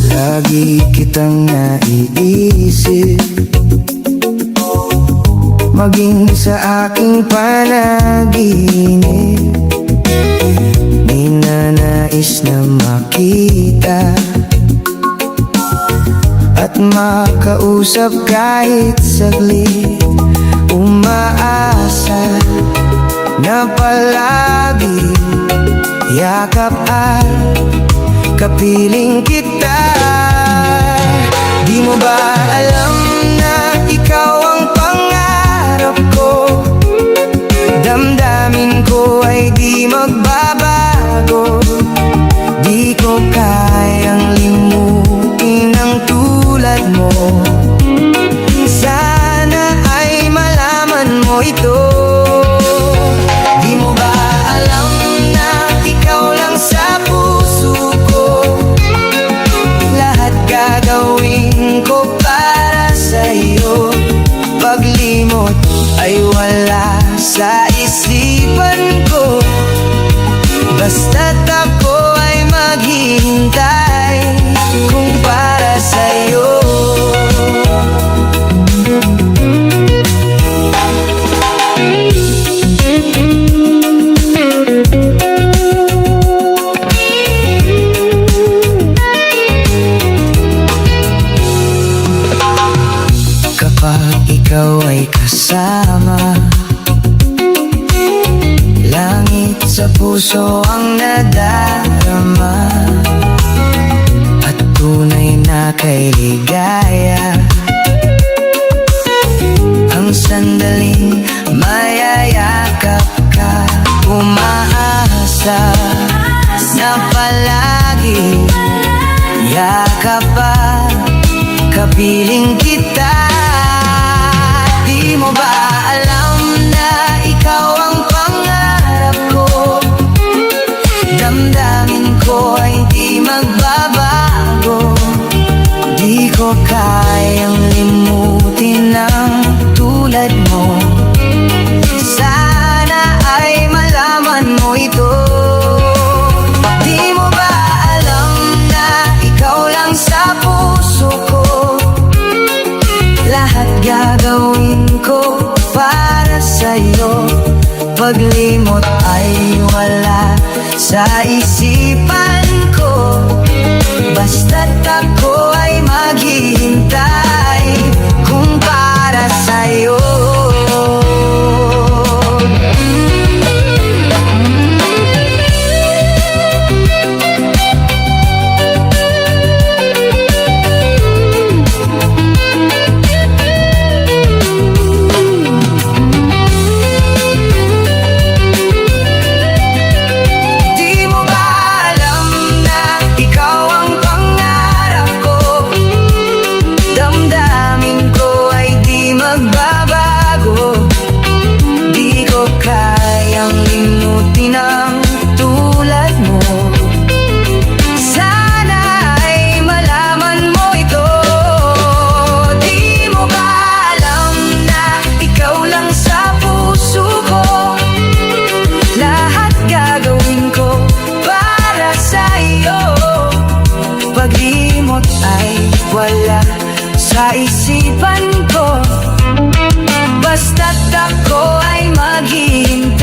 Lagi kitang naiisip, maging sa aking panaginip. Ninanais na makita at makausap kahit saglit. Umaasa na palagi yakap at kapiling kita. Di mo ba alam na ikaw ang pangarap ko? Damdamin ko ay di magbabago. Di ko kayang limutin ang tulad mo. Sana ay malaman mo ito. Di mo ba alam na ikaw lang sa puso ko? Lahat gagawin ko para sa'yo. Paglimot ay wala sa isipan ko, basta't ako ay maghihintay kung para sa'yo. Kapag ikaw ay kasama, langit sa puso ang nadarama, at tunay na kay ligaya ang sandaling mayayakap ka. Umaasa na palagi yakap at kapiling kita. Di mo ba alam na ikaw ang pangarap ko? Damdamin ko ay di magbabago. Di ko kayang limutin ang tulad mo. Sana ay malaman mo ito. Di mo ba alam na ikaw lang sa puso ko? Lahat gagawin ko para sa'yo. Paglimot ay wala sa isipan ko, basta't ako ay maghihintay kung para sa'yo. Paglimot ay wala sa isipan ko, basta't ako ay maghihintay